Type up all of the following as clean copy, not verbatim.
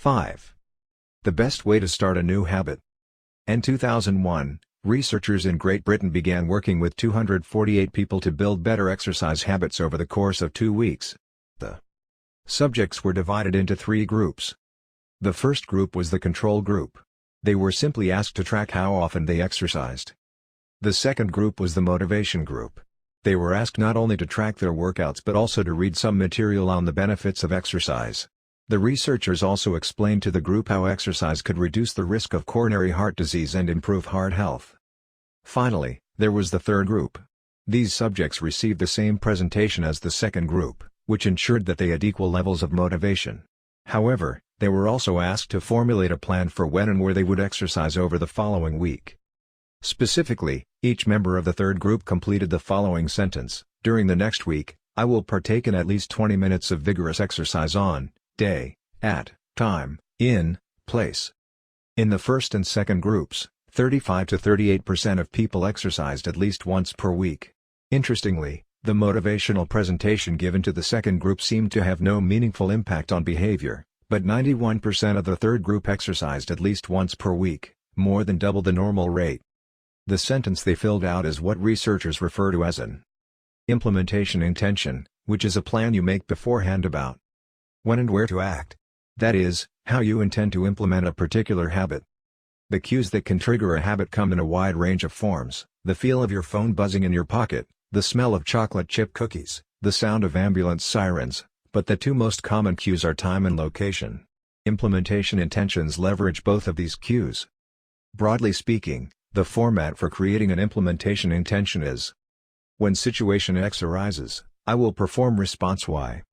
5. The best way to start a new habit. In 2001, researchers in Great Britain began working with 248 people to build better exercise habits over the course of 2 weeks. The subjects were divided into 3 groups. The first group was the control group. They were simply asked to track how often they exercised. The second group was the motivation group. They were asked not only to track their workouts but also to read some material on the benefits of exercise. The researchers also explained to the group how exercise could reduce the risk of coronary heart disease and improve heart health. Finally, there was the third group. These subjects received the same presentation as the second group, which ensured that they had equal levels of motivation. However, they were also asked to formulate a plan for when and where they would exercise over the following week. Specifically, each member of the third group completed the following sentence: "During the next week, I will partake in at least 20 minutes of vigorous exercise on day, at, time, in, place." In the first and second groups, 35 to 38% of people exercised at least once per week. Interestingly, the motivational presentation given to the second group seemed to have no meaningful impact on behavior, but 91% of the third group exercised at least once per week, more than double the normal rate. The sentence they filled out is what researchers refer to as an implementation intention, which is a plan you make beforehand about when and where to act. That is, how you intend to implement a particular habit. The cues that can trigger a habit come in a wide range of forms: the feel of your phone buzzing in your pocket, the smell of chocolate chip cookies, the sound of ambulance sirens, but the 2 most common cues are time and location. Implementation intentions leverage both of these cues. Broadly speaking, the format for creating an implementation intention is: when situation X arises, I will perform response Y.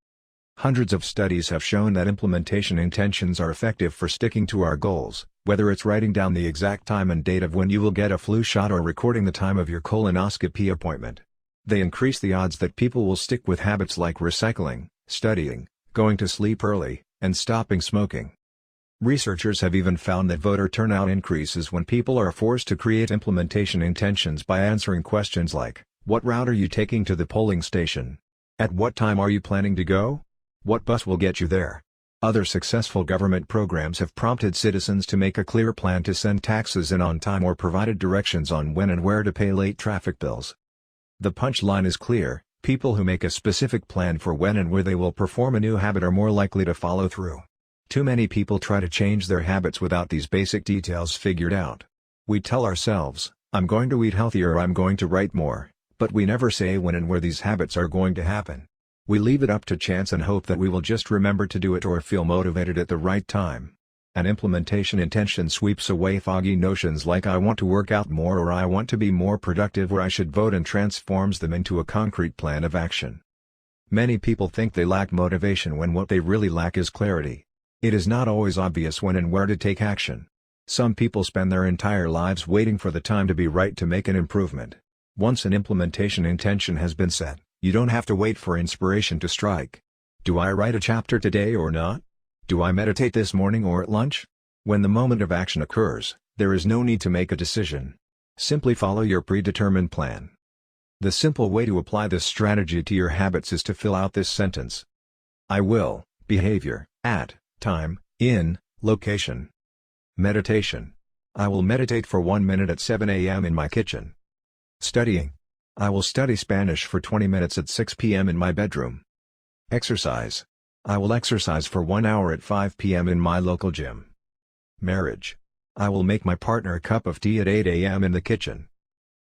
Hundreds of studies have shown that implementation intentions are effective for sticking to our goals, whether it's writing down the exact time and date of when you will get a flu shot or recording the time of your colonoscopy appointment. They increase the odds that people will stick with habits like recycling, studying, going to sleep early, and stopping smoking. Researchers have even found that voter turnout increases when people are forced to create implementation intentions by answering questions like, "What route are you taking to the polling station? At what time are you planning to go? What bus will get you there?" Other successful government programs have prompted citizens to make a clear plan to send taxes in on time or provided directions on when and where to pay late traffic bills. The punchline is clear: people who make a specific plan for when and where they will perform a new habit are more likely to follow through. Too many people try to change their habits without these basic details figured out. We tell ourselves, "I'm going to eat healthier," or "I'm going to write more," but we never say when and where these habits are going to happen. We leave it up to chance and hope that we will just remember to do it or feel motivated at the right time. An implementation intention sweeps away foggy notions like "I want to work out more," or "I want to be more productive," or "I should vote," and transforms them into a concrete plan of action. Many people think they lack motivation when what they really lack is clarity. It is not always obvious when and where to take action. Some people spend their entire lives waiting for the time to be right to make an improvement. Once an implementation intention has been set, you don't have to wait for inspiration to strike. Do I write a chapter today or not? Do I meditate this morning or at lunch? When the moment of action occurs, there is no need to make a decision. Simply follow your predetermined plan. The simple way to apply this strategy to your habits is to fill out this sentence. I will, behavior, at, time, in, location. Meditation. I will meditate for 1 minute at 7 a.m. in my kitchen. Studying. I will study Spanish for 20 minutes at 6 p.m. in my bedroom. Exercise. I will exercise for 1 hour at 5 p.m. in my local gym. Marriage. I will make my partner a cup of tea at 8 a.m. in the kitchen.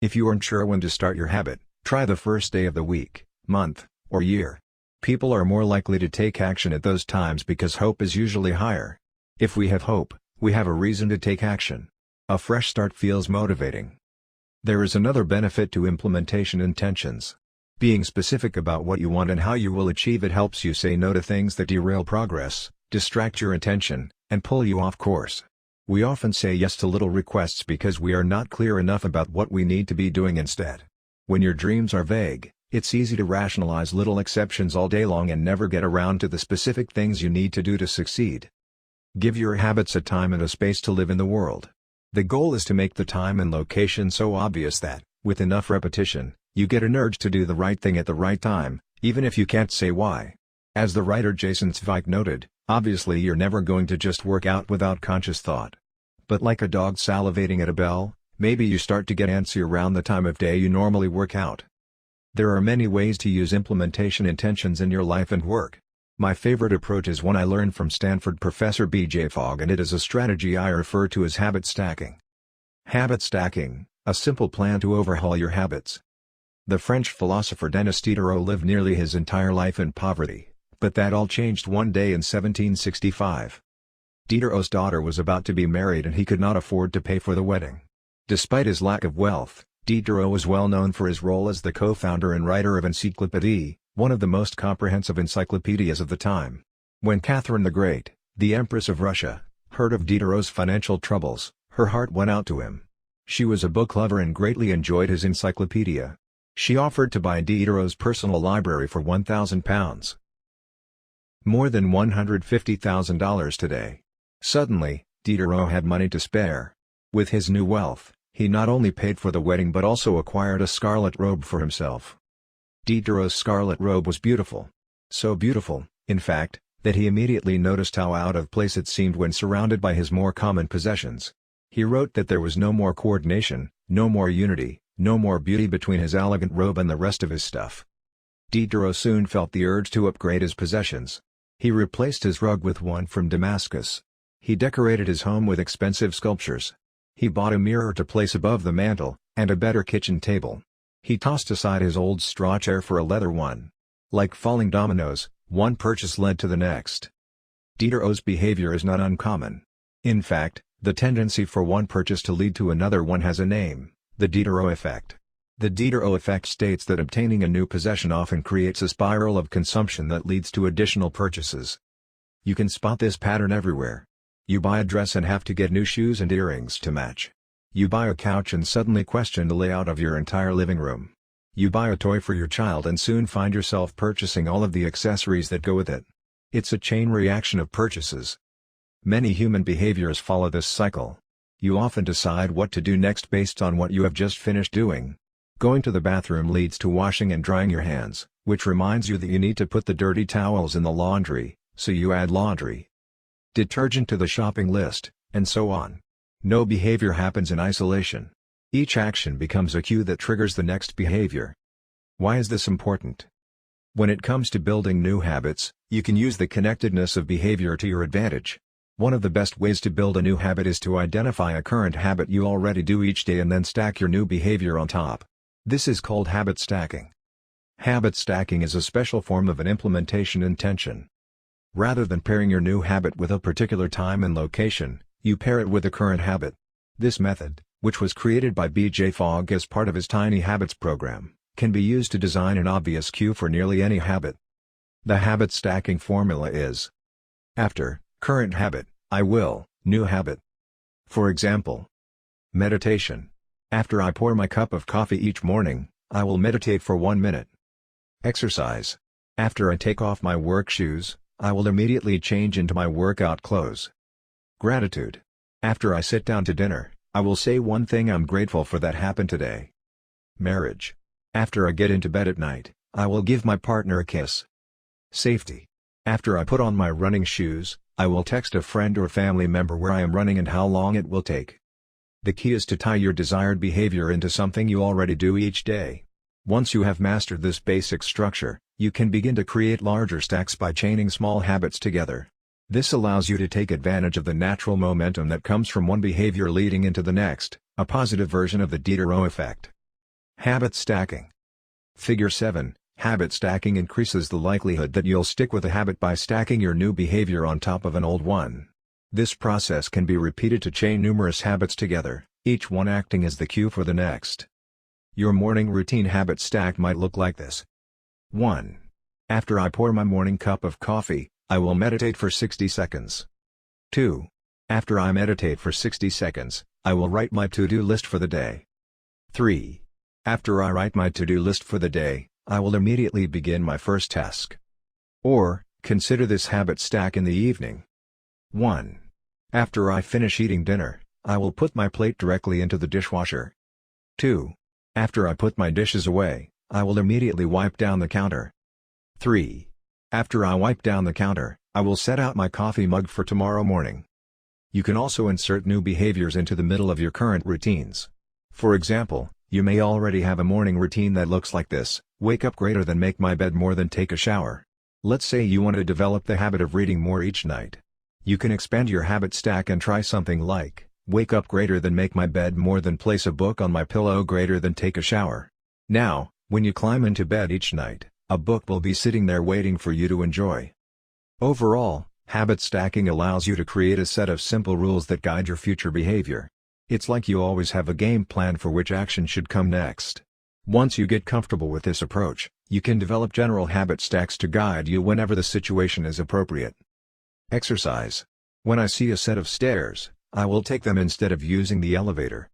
If you aren't sure when to start your habit, try the first day of the week, month, or year. People are more likely to take action at those times because hope is usually higher. If we have hope, we have a reason to take action. A fresh start feels motivating. There is another benefit to implementation intentions. Being specific about what you want and how you will achieve it helps you say no to things that derail progress, distract your attention, and pull you off course. We often say yes to little requests because we are not clear enough about what we need to be doing instead. When your dreams are vague, it's easy to rationalize little exceptions all day long and never get around to the specific things you need to do to succeed. Give your habits a time and a space to live in the world. The goal is to make the time and location so obvious that, with enough repetition, you get an urge to do the right thing at the right time, even if you can't say why. As the writer Jason Zweig noted, Obviously you're never going to just work out without conscious thought. But like a dog salivating at a bell, maybe you start to get antsy around the time of day you normally work out. There are many ways to use implementation intentions in your life and work. My favorite approach is one I learned from Stanford professor B.J. Fogg, and it is a strategy I refer to as habit stacking. Habit stacking, a simple plan to overhaul your habits. The French philosopher Denis Diderot lived nearly his entire life in poverty, but that all changed one day in 1765. Diderot's daughter was about to be married and he could not afford to pay for the wedding. Despite his lack of wealth, Diderot was well known for his role as the co-founder and writer of Encyclopédie, one of the most comprehensive encyclopedias of the time. When Catherine the Great, the Empress of Russia, heard of Diderot's financial troubles, her heart went out to him. She was a book lover and greatly enjoyed his encyclopedia. She offered to buy Diderot's personal library for £1,000. More than $150,000 today. Suddenly, Diderot had money to spare. With his new wealth, he not only paid for the wedding but also acquired a scarlet robe for himself. Diderot's scarlet robe was beautiful. So beautiful, in fact, that he immediately noticed how out of place it seemed when surrounded by his more common possessions. He wrote that there was no more coordination, no more unity, no more beauty between his elegant robe and the rest of his stuff. Diderot soon felt the urge to upgrade his possessions. He replaced his rug with one from Damascus. He decorated his home with expensive sculptures. He bought a mirror to place above the mantel, and a better kitchen table. He tossed aside his old straw chair for a leather one. Like falling dominoes, one purchase led to the next. Diderot's behavior is not uncommon. In fact, the tendency for one purchase to lead to another one has a name: the Diderot effect. The Diderot effect states that obtaining a new possession often creates a spiral of consumption that leads to additional purchases. You can spot this pattern everywhere. You buy a dress and have to get new shoes and earrings to match. You buy a couch and suddenly question the layout of your entire living room. You buy a toy for your child and soon find yourself purchasing all of the accessories that go with it. It's a chain reaction of purchases. Many human behaviors follow this cycle. You often decide what to do next based on what you have just finished doing. Going to the bathroom leads to washing and drying your hands, which reminds you that you need to put the dirty towels in the laundry, so you add laundry detergent to the shopping list, and so on. No behavior happens in isolation. Each action becomes a cue that triggers the next behavior. Why is this important? When it comes to building new habits, you can use the connectedness of behavior to your advantage. One of the best ways to build a new habit is to identify a current habit you already do each day and then stack your new behavior on top. This is called habit stacking. Habit stacking is a special form of an implementation intention. Rather than pairing your new habit with a particular time and location, you pair it with a current habit. This method, which was created by B.J. Fogg as part of his Tiny Habits program, can be used to design an obvious cue for nearly any habit. The habit stacking formula is: after, current habit, I will, new habit. For example, meditation. After I pour my cup of coffee each morning, I will meditate for 1 minute. Exercise. After I take off my work shoes, I will immediately change into my workout clothes. Gratitude. After I sit down to dinner, I will say one thing I'm grateful for that happened today. Marriage. After I get into bed at night, I will give my partner a kiss. Safety. After I put on my running shoes, I will text a friend or family member where I am running and how long it will take. The key is to tie your desired behavior into something you already do each day. Once you have mastered this basic structure, you can begin to create larger stacks by chaining small habits together. This allows you to take advantage of the natural momentum that comes from one behavior leading into the next, a positive version of the Diderot effect. Habit stacking. Figure 7. Habit stacking increases the likelihood that you'll stick with a habit by stacking your new behavior on top of an old one. This process can be repeated to chain numerous habits together, each one acting as the cue for the next. Your morning routine habit stack might look like this. 1. After I pour my morning cup of coffee, I will meditate for 60 seconds. 2. After I meditate for 60 seconds, I will write my to-do list for the day. 3. After I write my to-do list for the day, I will immediately begin my first task. Or, consider this habit stack in the evening. 1. After I finish eating dinner, I will put my plate directly into the dishwasher. 2. After I put my dishes away, I will immediately wipe down the counter. 3. After I wipe down the counter, I will set out my coffee mug for tomorrow morning. You can also insert new behaviors into the middle of your current routines. For example, you may already have a morning routine that looks like this: wake up greater than make my bed more than take a shower. Let's say you want to develop the habit of reading more each night. You can expand your habit stack and try something like, wake up greater than make my bed more than place a book on my pillow greater than take a shower. Now, when you climb into bed each night, a book will be sitting there waiting for you to enjoy. Overall, habit stacking allows you to create a set of simple rules that guide your future behavior. It's like you always have a game plan for which action should come next. Once you get comfortable with this approach, you can develop general habit stacks to guide you whenever the situation is appropriate. Exercise. When I see a set of stairs, I will take them instead of using the elevator.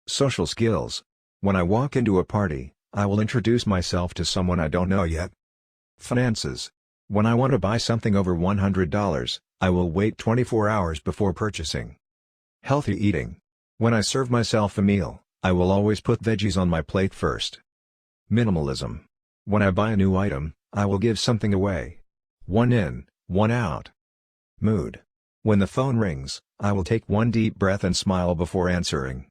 Social skills. When I walk into a party, I will introduce myself to someone I don't know yet. Finances. When I want to buy something over $100, I will wait 24 hours before purchasing. Healthy eating. When I serve myself a meal, I will always put veggies on my plate first. Minimalism. When I buy a new item, I will give something away. One in, one out. Mood. When the phone rings, I will take one deep breath and smile before answering.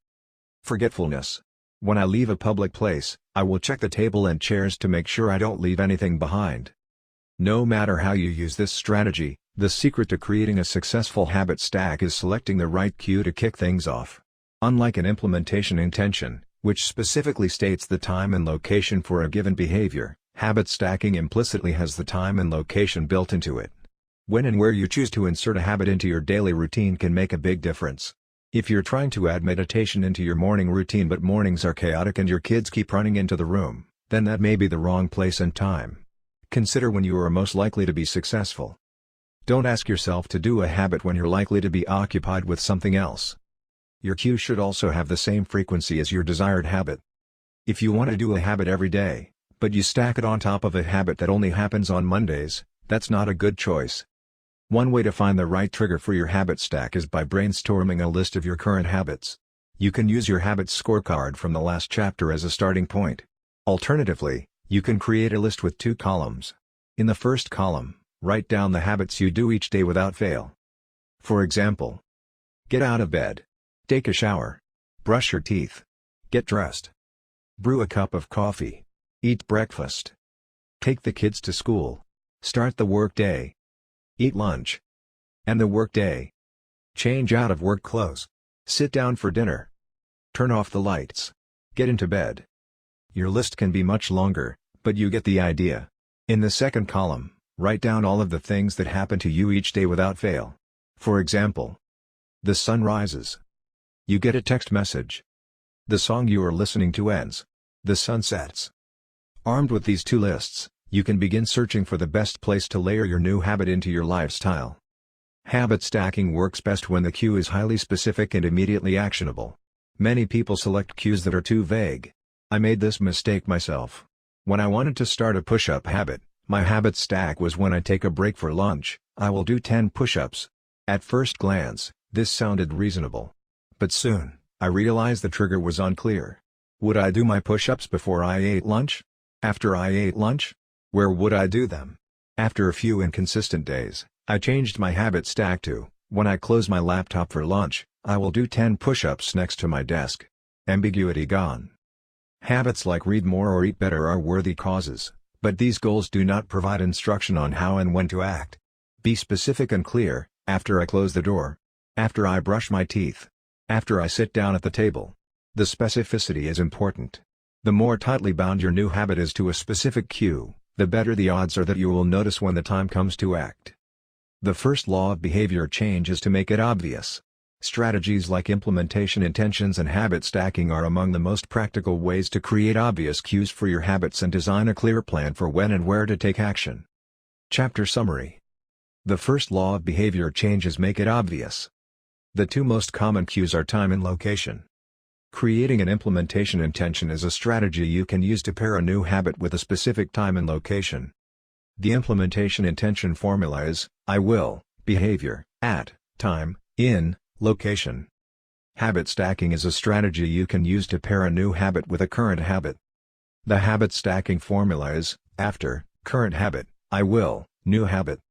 Forgetfulness. When I leave a public place, I will check the table and chairs to make sure I don't leave anything behind. No matter how you use this strategy, the secret to creating a successful habit stack is selecting the right cue to kick things off. Unlike an implementation intention, which specifically states the time and location for a given behavior, habit stacking implicitly has the time and location built into it. When and where you choose to insert a habit into your daily routine can make a big difference. If you're trying to add meditation into your morning routine but mornings are chaotic and your kids keep running into the room, then that may be the wrong place and time. Consider when you are most likely to be successful. Don't ask yourself to do a habit when you're likely to be occupied with something else. Your cue should also have the same frequency as your desired habit. If you want to do a habit every day, but you stack it on top of a habit that only happens on Mondays, that's not a good choice. One way to find the right trigger for your habit stack is by brainstorming a list of your current habits. You can use your habits scorecard from the last chapter as a starting point. Alternatively, you can create a list with 2 columns. In the first column, write down the habits you do each day without fail. For example, get out of bed, take a shower, brush your teeth, get dressed, brew a cup of coffee, eat breakfast, take the kids to school, start the workday, eat lunch, end the workday, change out of work clothes, sit down for dinner, turn off the lights, get into bed. Your list can be much longer, but you get the idea. In the second column, write down all of the things that happen to you each day without fail. For example, the sun rises. You get a text message. The song you are listening to ends. The sun sets. Armed with these 2 lists, you can begin searching for the best place to layer your new habit into your lifestyle. Habit stacking works best when the cue is highly specific and immediately actionable. Many people select cues that are too vague. I made this mistake myself. When I wanted to start a push-up habit, my habit stack was when I take a break for lunch, I will do 10 push-ups. At first glance, this sounded reasonable. But soon, I realized the trigger was unclear. Would I do my push-ups before I ate lunch? After I ate lunch? Where would I do them? After a few inconsistent days, I changed my habit stack to, when I close my laptop for lunch, I will do 10 push-ups next to my desk. Ambiguity gone. Habits like read more or eat better are worthy causes, but these goals do not provide instruction on how and when to act. Be specific and clear: after I close the door, after I brush my teeth, after I sit down at the table. The specificity is important. The more tightly bound your new habit is to a specific cue, the better the odds are that you will notice when the time comes to act. The first law of behavior change is to make it obvious. Strategies like implementation intentions and habit stacking are among the most practical ways to create obvious cues for your habits and design a clear plan for when and where to take action. Chapter Summary. The first law of behavior change is make it obvious. The 2 most common cues are time and location. Creating an implementation intention is a strategy you can use to pair a new habit with a specific time and location. The implementation intention formula is, I will, behavior, at, time, in, location. Habit stacking is a strategy you can use to pair a new habit with a current habit. The habit stacking formula is, after, current habit, I will, new habit.